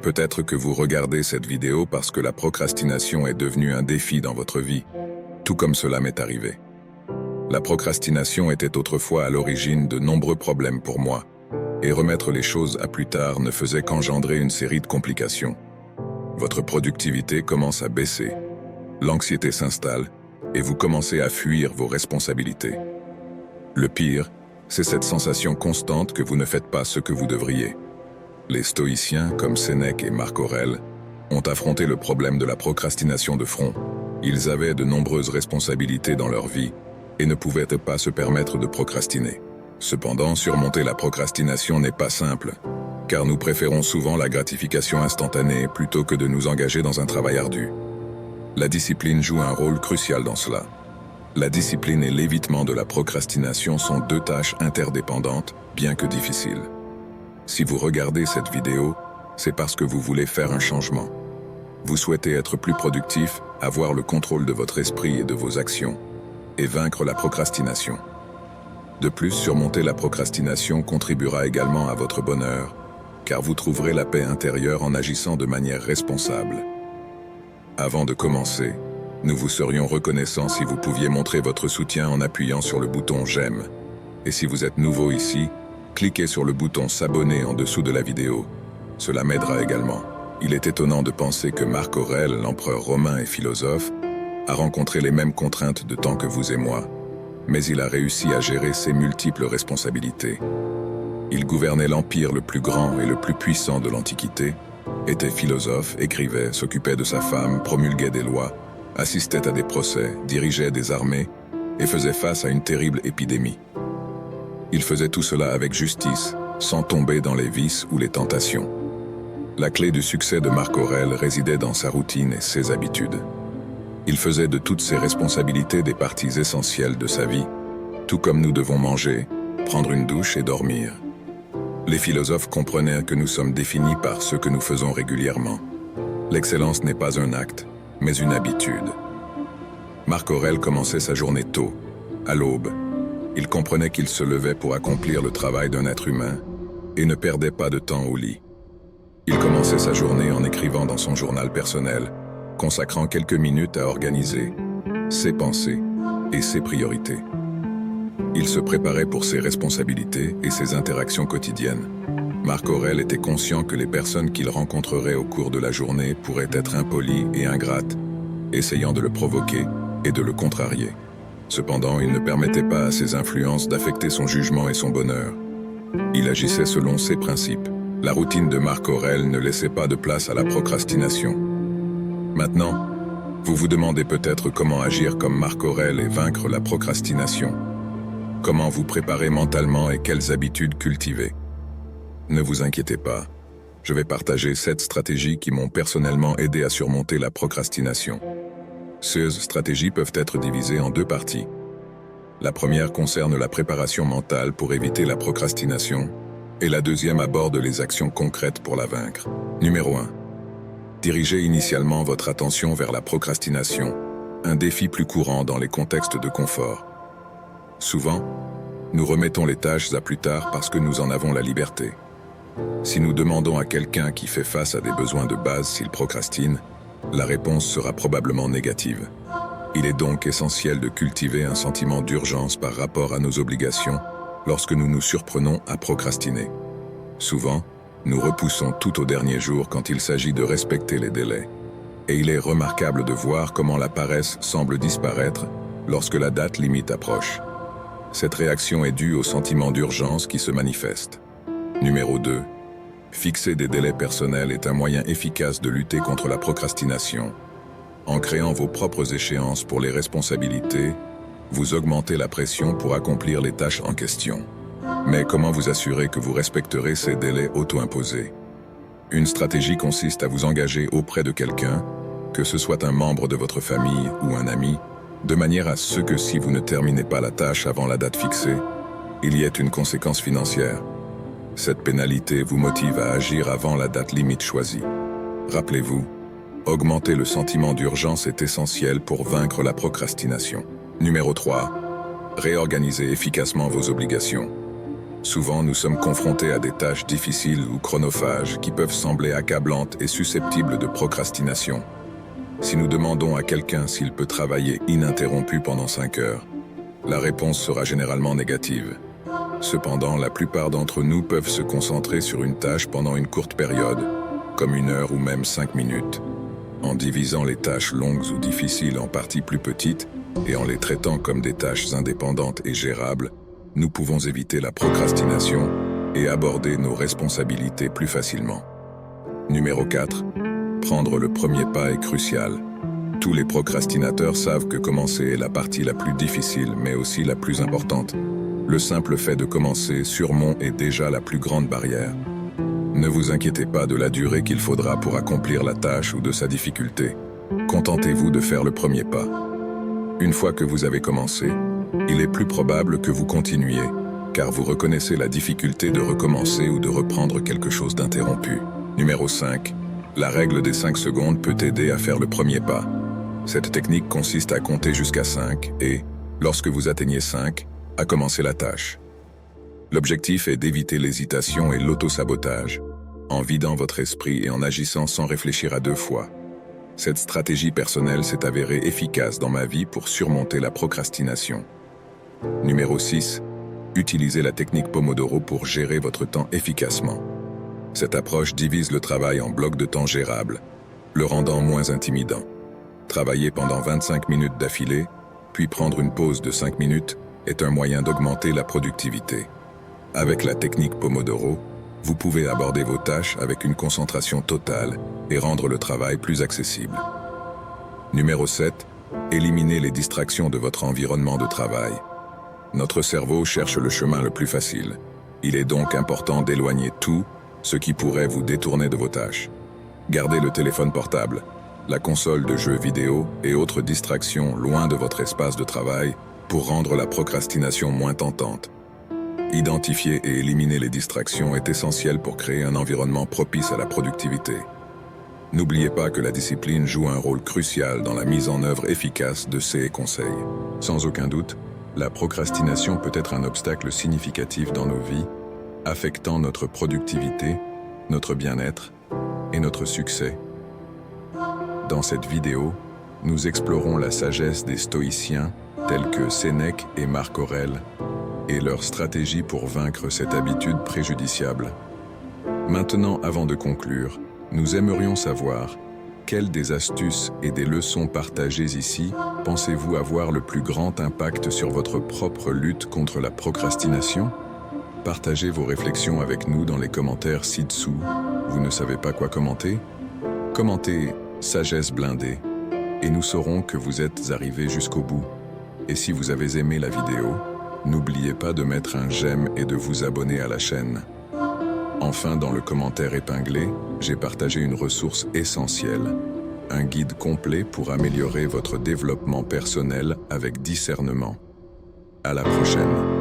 Peut-être que vous regardez cette vidéo parce que la procrastination est devenue un défi dans votre vie, tout comme cela m'est arrivé. La procrastination était autrefois à l'origine de nombreux problèmes pour moi, et remettre les choses à plus tard ne faisait qu'engendrer une série de complications. Votre productivité commence à baisser, l'anxiété s'installe, et vous commencez à fuir vos responsabilités. Le pire, c'est cette sensation constante que vous ne faites pas ce que vous devriez. Les stoïciens, comme Sénèque et Marc Aurèle, ont affronté le problème de la procrastination de front. Ils avaient de nombreuses responsabilités dans leur vie et ne pouvaient pas se permettre de procrastiner. Cependant, surmonter la procrastination n'est pas simple, car nous préférons souvent la gratification instantanée plutôt que de nous engager dans un travail ardu. La discipline joue un rôle crucial dans cela. La discipline et l'évitement de la procrastination sont deux tâches interdépendantes, bien que difficiles. Si vous regardez cette vidéo, c'est parce que vous voulez faire un changement. Vous souhaitez être plus productif, avoir le contrôle de votre esprit et de vos actions, et vaincre la procrastination. De plus, surmonter la procrastination contribuera également à votre bonheur, car vous trouverez la paix intérieure en agissant de manière responsable. Avant de commencer, nous vous serions reconnaissants si vous pouviez montrer votre soutien en appuyant sur le bouton « J'aime ». Et si vous êtes nouveau ici, cliquez sur le bouton « S'abonner » en dessous de la vidéo. Cela m'aidera également. Il est étonnant de penser que Marc Aurèle, l'empereur romain et philosophe, a rencontré les mêmes contraintes de temps que vous et moi, mais il a réussi à gérer ses multiples responsabilités. Il gouvernait l'empire le plus grand et le plus puissant de l'Antiquité, était philosophe, écrivait, s'occupait de sa femme, promulguait des lois, assistait à des procès, dirigeait des armées et faisait face à une terrible épidémie. Il faisait tout cela avec justice, sans tomber dans les vices ou les tentations. La clé du succès de Marc Aurèle résidait dans sa routine et ses habitudes. Il faisait de toutes ses responsabilités des parties essentielles de sa vie, tout comme nous devons manger, prendre une douche et dormir. Les philosophes comprenaient que nous sommes définis par ce que nous faisons régulièrement. L'excellence n'est pas un acte, mais une habitude. Marc Aurèle commençait sa journée tôt, à l'aube. Il comprenait qu'il se levait pour accomplir le travail d'un être humain et ne perdait pas de temps au lit. Il commençait sa journée en écrivant dans son journal personnel, consacrant quelques minutes à organiser ses pensées et ses priorités. Il se préparait pour ses responsabilités et ses interactions quotidiennes. Marc Aurèle était conscient que les personnes qu'il rencontrerait au cours de la journée pourraient être impolies et ingrates, essayant de le provoquer et de le contrarier. Cependant, il ne permettait pas à ses influences d'affecter son jugement et son bonheur. Il agissait selon ses principes. La routine de Marc Aurèle ne laissait pas de place à la procrastination. Maintenant, vous vous demandez peut-être comment agir comme Marc Aurèle et vaincre la procrastination. Comment vous préparer mentalement et quelles habitudes cultiver. Ne vous inquiétez pas, je vais partager 7 stratégies qui m'ont personnellement aidé à surmonter la procrastination. Ces stratégies peuvent être divisées en 2 parties. La première concerne la préparation mentale pour éviter la procrastination, et la deuxième aborde les actions concrètes pour la vaincre. Numéro 1. Dirigez initialement votre attention vers la procrastination, un défi plus courant dans les contextes de confort. Souvent, nous remettons les tâches à plus tard parce que nous en avons la liberté. Si nous demandons à quelqu'un qui fait face à des besoins de base s'il procrastine, la réponse sera probablement négative. Il est donc essentiel de cultiver un sentiment d'urgence par rapport à nos obligations lorsque nous nous surprenons à procrastiner. Souvent, nous repoussons tout au dernier jour quand il s'agit de respecter les délais. Et il est remarquable de voir comment la paresse semble disparaître lorsque la date limite approche. Cette réaction est due au sentiment d'urgence qui se manifeste. Numéro 2. Fixer des délais personnels est un moyen efficace de lutter contre la procrastination. En créant vos propres échéances pour les responsabilités, vous augmentez la pression pour accomplir les tâches en question. Mais comment vous assurer que vous respecterez ces délais auto-imposés? Une stratégie consiste à vous engager auprès de quelqu'un, que ce soit un membre de votre famille ou un ami, de manière à ce que si vous ne terminez pas la tâche avant la date fixée, il y ait une conséquence financière. Cette pénalité vous motive à agir avant la date limite choisie. Rappelez-vous, augmenter le sentiment d'urgence est essentiel pour vaincre la procrastination. Numéro 3. Réorganisez efficacement vos obligations. Souvent, nous sommes confrontés à des tâches difficiles ou chronophages qui peuvent sembler accablantes et susceptibles de procrastination. Si nous demandons à quelqu'un s'il peut travailler ininterrompu pendant 5 heures, la réponse sera généralement négative. Cependant, la plupart d'entre nous peuvent se concentrer sur une tâche pendant une courte période, comme 1 heure ou même 5 minutes. En divisant les tâches longues ou difficiles en parties plus petites et en les traitant comme des tâches indépendantes et gérables, nous pouvons éviter la procrastination et aborder nos responsabilités plus facilement. Numéro 4. Prendre le premier pas est crucial. Tous les procrastinateurs savent que commencer est la partie la plus difficile, mais aussi la plus importante. Le simple fait de commencer surmonte est déjà la plus grande barrière. Ne vous inquiétez pas de la durée qu'il faudra pour accomplir la tâche ou de sa difficulté. Contentez-vous de faire le premier pas. Une fois que vous avez commencé, il est plus probable que vous continuiez, car vous reconnaissez la difficulté de recommencer ou de reprendre quelque chose d'interrompu. Numéro 5. La règle des 5 secondes peut aider à faire le premier pas. Cette technique consiste à compter jusqu'à 5 et, lorsque vous atteignez 5, à commencer la tâche. L'objectif est d'éviter l'hésitation et l'auto-sabotage, en vidant votre esprit et en agissant sans réfléchir à 2 fois. Cette stratégie personnelle s'est avérée efficace dans ma vie pour surmonter la procrastination. Numéro 6. Utilisez la technique Pomodoro pour gérer votre temps efficacement. Cette approche divise le travail en blocs de temps gérables, le rendant moins intimidant. Travailler pendant 25 minutes d'affilée, puis prendre une pause de 5 minutes, est un moyen d'augmenter la productivité. Avec la technique Pomodoro, vous pouvez aborder vos tâches avec une concentration totale et rendre le travail plus accessible. Numéro 7. Éliminez les distractions de votre environnement de travail. Notre cerveau cherche le chemin le plus facile. Il est donc important d'éloigner tout ce qui pourrait vous détourner de vos tâches. Gardez le téléphone portable, la console de jeux vidéo et autres distractions loin de votre espace de travail pour rendre la procrastination moins tentante. Identifier et éliminer les distractions est essentiel pour créer un environnement propice à la productivité. N'oubliez pas que la discipline joue un rôle crucial dans la mise en œuvre efficace de ces conseils. Sans aucun doute, la procrastination peut être un obstacle significatif dans nos vies, affectant notre productivité, notre bien-être et notre succès. Dans cette vidéo, nous explorons la sagesse des stoïciens tels que Sénèque et Marc Aurèle et leur stratégie pour vaincre cette habitude préjudiciable. Maintenant, avant de conclure, nous aimerions savoir quelles des astuces et des leçons partagées ici pensez-vous avoir le plus grand impact sur votre propre lutte contre la procrastination? Partagez vos réflexions avec nous dans les commentaires ci-dessous. Vous ne savez pas quoi commenter? Commentez « Sagesse blindée » et nous saurons que vous êtes arrivés jusqu'au bout. Et si vous avez aimé la vidéo, n'oubliez pas de mettre un j'aime et de vous abonner à la chaîne. Enfin, dans le commentaire épinglé, j'ai partagé une ressource essentielle, un guide complet pour améliorer votre développement personnel avec discernement. À la prochaine.